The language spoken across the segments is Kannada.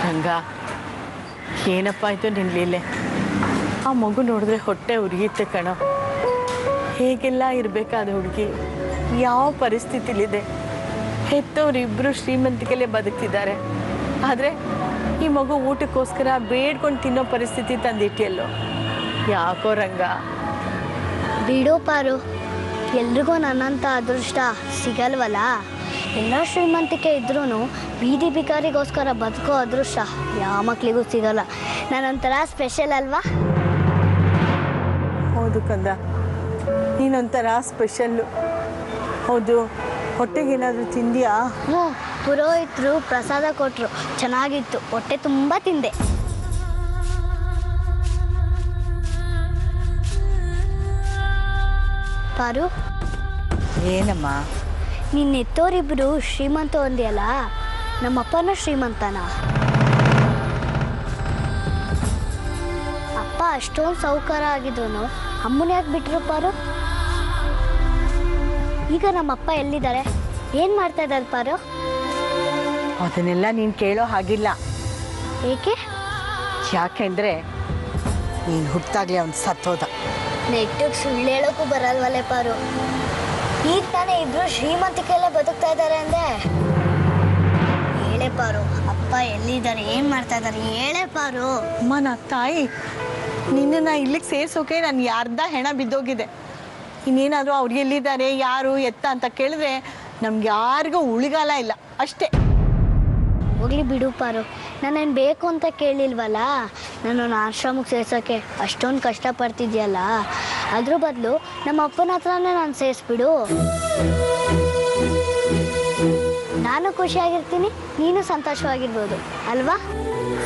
ರಂಗ, ಏನಪ್ಪ ಆಯಿತು ನಿನ್ನ ಲೀಲೆ? ಆ ಮಗು ನೋಡಿದ್ರೆ ಹೊಟ್ಟೆ ಉರಿಯುತ್ತೆ ಕಣೋ. ಹೇಗೆಲ್ಲ ಇರಬೇಕಾದ ಹುಡುಗಿ ಯಾವ ಪರಿಸ್ಥಿತಿಲಿದೆ? ಹೆತ್ತವರಿಬ್ಬರು ಶ್ರೀಮಂತಿಕೆಲ್ಲೇ ಬದುಕ್ತಿದ್ದಾರೆ, ಆದರೆ ಈ ಮಗು ಊಟಕ್ಕೋಸ್ಕರ ಬೇಡ್ಕೊಂಡು ತಿನ್ನೋ ಪರಿಸ್ಥಿತಿ ತಂದಿಟ್ಟಿಯಲ್ಲೋ. ಯಾಕೋ ರಂಗ? ಬಿಡು ಪಾರು, ಎಲ್ರಿಗೂ ನನ್ನಂಥ ಅದೃಷ್ಟ ಸಿಗಲ್ವಲ್ಲ. ಎಲ್ಲ ಶ್ರೀಮಂತಿಕೆ ಇದ್ರೂ ಬೀದಿ ಬಿಕಾರಿಗೋಸ್ಕರ ಬದುಕೋ ಅದೃಷ್ಟ ಯಾವ ಮಕ್ಕಳಿಗೂ ಸಿಗಲ್ಲ. ನಾನೊಂಥರ ಸ್ಪೆಷಲ್ ಅಲ್ವಾ? ಹೌದು ಕಂದ, ನೀನೊಂಥರ ಸ್ಪೆಷಲ್ಲು. ಹೌದು, ಹೊಟ್ಟೆಗೇನಾದರೂ ತಿಂದ್ಯಾ? ಹ್ಞೂ, ಪುರೋಹಿತರು ಪ್ರಸಾದ ಕೊಟ್ಟರು, ಚೆನ್ನಾಗಿತ್ತು. ಹೊಟ್ಟೆ ತುಂಬ ತಿಂದೆ. ಪಾರು, ಏನಮ್ಮ? ನಿನ್ನ ಎತ್ತೋರಿಬ್ಬರು ಶ್ರೀಮಂತ ಒಂದಿಯಲ್ಲ, ನಮ್ಮಪ್ಪನ ಶ್ರೀಮಂತನ? ಅಪ್ಪ ಅಷ್ಟೊಂದು ಸೌಕಾರ ಆಗಿದ್ರು ಅಮ್ಮನ ಯಾಕೆ ಬಿಟ್ಟರು ಪಾರು? ಈಗ ನಮ್ಮಪ್ಪ ಎಲ್ಲಿದ್ದಾರೆ, ಏನು ಮಾಡ್ತಾ ಇದ್ದಾರೆ ಪಾರು? ಅದನ್ನೆಲ್ಲ ನೀನು ಕೇಳೋ ಹಾಗಿಲ್ಲ. ಏಕೆ? ಯಾಕೆಂದರೆ ನೀನು ಹುಟ್ಟಾಗಲೇ ಅವ್ನು ಸತ್ತೋದ. ನೆಟ್ಟಿಗೆ ಸುಳ್ಳು ಹೇಳೋಕ್ಕೂ ಬರಲ್ವಲ್ಲೇ ಪಾರು. ಈಗ ತಾನೇ ಇಬ್ರು ಶ್ರೀಮಂತಿಕೆಯಲ್ಲೇ ಬದುಕ್ತಾ ಇದ್ದಾರೆ ಅಂದೆ. ಹೇಳೆ ಪಾರು, ಅಪ್ಪ ಎಲ್ಲಿದ್ದಾರೆ, ಏನು ಮಾಡ್ತಾ ಇದ್ದಾರೆ, ಹೇಳೆ ಪಾರು. ಅಮ್ಮ, ನಾ ತಾಯಿ, ನಿನ್ನನ್ನು ಇಲ್ಲಿಗೆ ಸೇರಿಸೋಕೆ ನಾನು ಅರ್ಧ ಹೆಣ ಬಿದ್ದೋಗಿದೆ. ಇನ್ನೇನಾದರೂ ಅವ್ರು ಎಲ್ಲಿದ್ದಾರೆ, ಯಾರು ಎತ್ತ ಅಂತ ಕೇಳಿದ್ರೆ ನಮ್ಗೆ ಯಾರಿಗೂ ಉಳಿಗಾಲ ಇಲ್ಲ, ಅಷ್ಟೇ. ಹೋಗ್ಲಿ ಬಿಡು ಪಾರು, ನಾನೇನು ಬೇಕು ಅಂತ ಕೇಳಿಲ್ವಲ್ಲ. ನನ್ನನ್ನು ಆಶ್ರಮಕ್ಕೆ ಸೇರ್ಸೋಕ್ಕೆ ಅಷ್ಟೊಂದು ಕಷ್ಟಪಡ್ತಿದ್ಯಲ್ಲ, ಅದ್ರ ಬದಲು ನಮ್ಮ ಅಪ್ಪನ ಹತ್ರನೇ ನಾನು ಸೇರಿಸ್ಬಿಡು. ನಾನು ಖುಷಿಯಾಗಿರ್ತೀನಿ, ನೀನು ಸಂತೋಷವಾಗಿರ್ಬೋದು ಅಲ್ವಾ?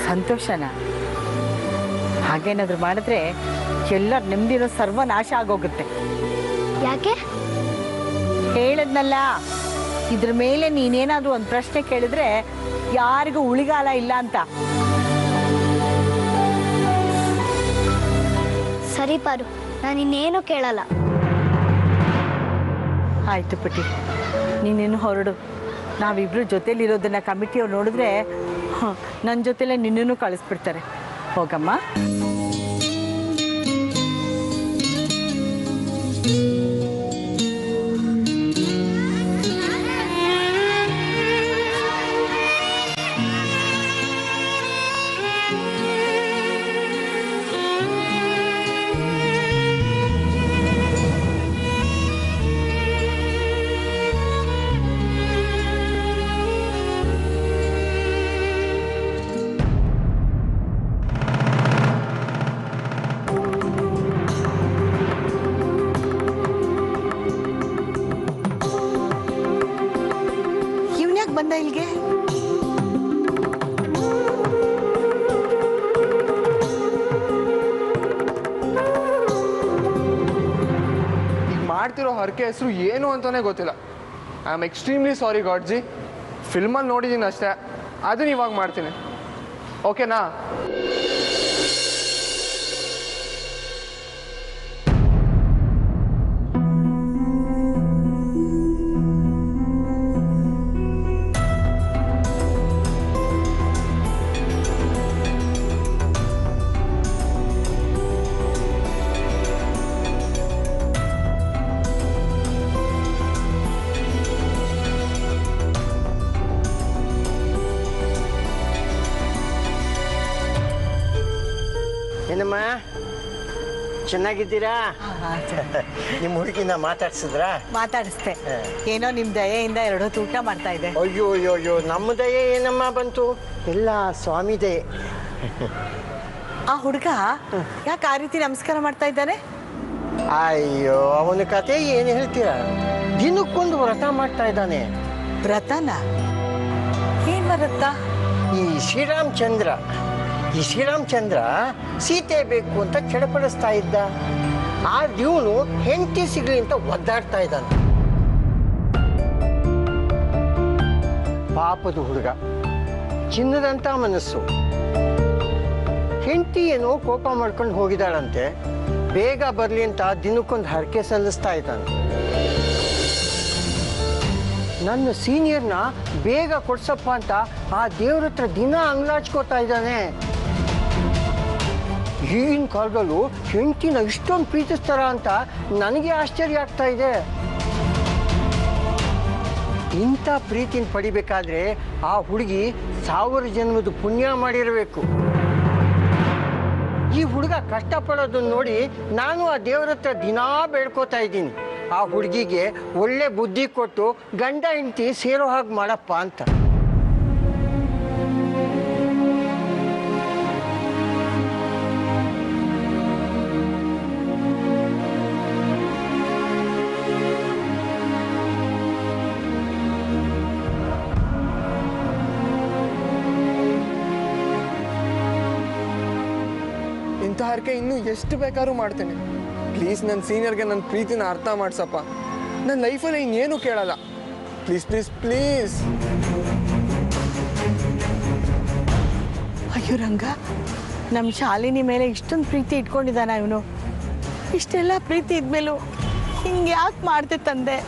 ಸಂತೋಷನ? ಹಾಗೇನಾದರೂ ಮಾಡಿದ್ರೆ ಎಲ್ಲರ ನೆಮ್ಮದಿರೋ ಸರ್ವನಾಶ ಆಗೋಗುತ್ತೆ. ಯಾಕೆ? ಹೇಳದ್ನಲ್ಲ, ಇದ್ರ ಮೇಲೆ ನೀನೇನಾದರೂ ಒಂದು ಪ್ರಶ್ನೆ ಕೇಳಿದ್ರೆ ಯಾರಿಗೂ ಉಳಿಗಾಲ ಇಲ್ಲ ಅಂತ. ಸರಿ ಪಾರು, ನಾನು ಇನ್ನೇನು ಕೇಳಲ್ಲ. ಆಯ್ತು ಪುಟಿ, ನೀನೇನು ಹೊರಡು. ನಾವಿಬ್ರು ಜೊತೇಲಿರೋದನ್ನ ಕಮಿಟಿಯವ್ರು ನೋಡಿದ್ರೆ ನನ್ನ ಜೊತೆಲೇ ನಿನ್ನೂ ಕಳಿಸ್ಬಿಡ್ತಾರೆ. ಹೋಗಮ್ಮ. ಬಂದ ಇಲ್ಲಿಗೆ? ಮಾಡ್ತಿರೋ ಹರಕೆ ಹೆಸರು ಏನು ಅಂತಾನೆ ಗೊತ್ತಿಲ್ಲ. ಐ ಆಮ್ ಎಕ್ಸ್ಟ್ರೀಮ್ಲಿ ಸಾರಿ ಗಾಡ್ಜಿ. ಫಿಲ್ಮಲ್ಲಿ ನೋಡಿದ್ದೀನಿ ಅಷ್ಟೇ, ಅದನ್ನ ಇವಾಗ ಮಾಡ್ತೀನಿ, ಓಕೆನಾ? ಏನಮ್ಮ, ಚೆನ್ನಾಗಿದ್ದೀರಾ? ನಿಮ್ಮ ಹುಡುಗಿನ ಮಾತಾಡಿಸ್ದೆ. ಏನೋ ನಿಮ್ಮ ದಯೆಯಿಂದ 2 ಹೊತ್ತು ಊಟ ಮಾಡ್ತಾ ಇದೆ. ಅಯ್ಯೋ ಅಯ್ಯೋ ಅಯ್ಯೋ, ನಮ್ಮ ದಯೆ ಏನಮ್ಮ ಬಂತು, ಎಲ್ಲ ಸ್ವಾಮಿ ದಯೆ. ಆ ಹುಡುಗ ಯಾಕೆ ಆ ರೀತಿ ನಮಸ್ಕಾರ ಮಾಡ್ತಾ ಇದ್ದಾನೆ? ಅಯ್ಯೋ, ಅವನ ಕತೆ ಏನು ಹೇಳ್ತೀರಾ? ದಿನಕ್ಕೊಂದು ವ್ರತ ಮಾಡ್ತಾ ಇದ್ದಾನೆ. ವ್ರತನ? ಏನ್ ವ್ರತ? ಈ ಶ್ರೀರಾಮಚಂದ್ರ ಸೀತೆ ಬೇಕು ಅಂತ ಚಡಪಡಿಸ್ತಾ ಇದ್ದ. ಆ ಇವನು ಹೆಂಡತಿ ಸಿಗ್ಲಿ ಅಂತ ಒದ್ದಾಡ್ತಾ ಇದ್ದಾನೆ. ಪಾಪದ ಹುಡುಗ, ಚಿನ್ನದಂತ ಮನಸ್ಸು. ಹೆಂಡತಿ ಏನೋ ಕೋಪ ಮಾಡ್ಕೊಂಡು ಹೋಗಿದ್ದಾಳಂತೆ, ಬೇಗ ಬರ್ಲಿ ಅಂತ ದಿನಕ್ಕೊಂದು ಹರಕೆ ಸಲ್ಲಿಸ್ತಾ ಇದ್ದಾನೆ. ನನ್ನ ಸೀನಿಯರ್ನ ಬೇಗ ಕೊಡ್ಸಪ್ಪ ಅಂತ ಆ ದೇವ್ರ ಹತ್ರ ದಿನ ಅಂಗ್ಲಾಚ್ಕೋತಾ ಇದ್ದಾನೆ. ಈಗಿನ ಕಾಲದಲ್ಲೂ ಹೆಂಡತಿನ ಇಷ್ಟೊಂದು ಪ್ರೀತಿಸ್ತಾರ ಅಂತ ನನಗೆ ಆಶ್ಚರ್ಯ ಆಗ್ತಾ ಇದೆ. ಇಂಥ ಪ್ರೀತಿನ ಪಡಿಬೇಕಾದ್ರೆ ಆ ಹುಡುಗಿ 1000 ಜನ್ಮದ ಪುಣ್ಯ ಮಾಡಿರಬೇಕು. ಈ ಹುಡುಗ ಕಷ್ಟಪಡೋದನ್ನ ನೋಡಿ ನಾನು ಆ ದೇವ್ರ ಹತ್ರ ದಿನಾ ಬೇಡ್ಕೋತಾ ಇದ್ದೀನಿ, ಆ ಹುಡುಗಿಗೆ ಒಳ್ಳೆ ಬುದ್ಧಿ ಕೊಟ್ಟು ಗಂಡ ಹೆಂಡತಿ ಸೇರೋ ಹಾಗೆ ಮಾಡಪ್ಪ ಅಂತ. ಇಂಥ ಹರಕೆ ಇನ್ನೂ ಎಷ್ಟು ಬೇಕಾದ್ರೂ ಮಾಡ್ತೇನೆ. ಪ್ಲೀಸ್ ನನ್ನ ಸೀನಿಯರ್ಗೆ ನನ್ನ ಪ್ರೀತಿನ ಅರ್ಥ ಮಾಡ್ಸಪ್ಪ. ನನ್ನ ಲೈಫಲ್ಲಿ ಇನ್ನೇನು ಕೇಳಲ್ಲ. Please please please. ಅಯ್ಯೋ ರಂಗ, ನಮ್ಮ ಶಾಲಿನಿ ಮೇಲೆ ಇಷ್ಟೊಂದು ಪ್ರೀತಿ ಇಟ್ಕೊಂಡಿದ್ದಾನ ಇವನು. ಇಷ್ಟೆಲ್ಲ ಪ್ರೀತಿ ಇದ್ಮೇಲೂ ಹಿಂಗೆ ಯಾಕೆ ಮಾಡ್ದೆ ತಂದೆ?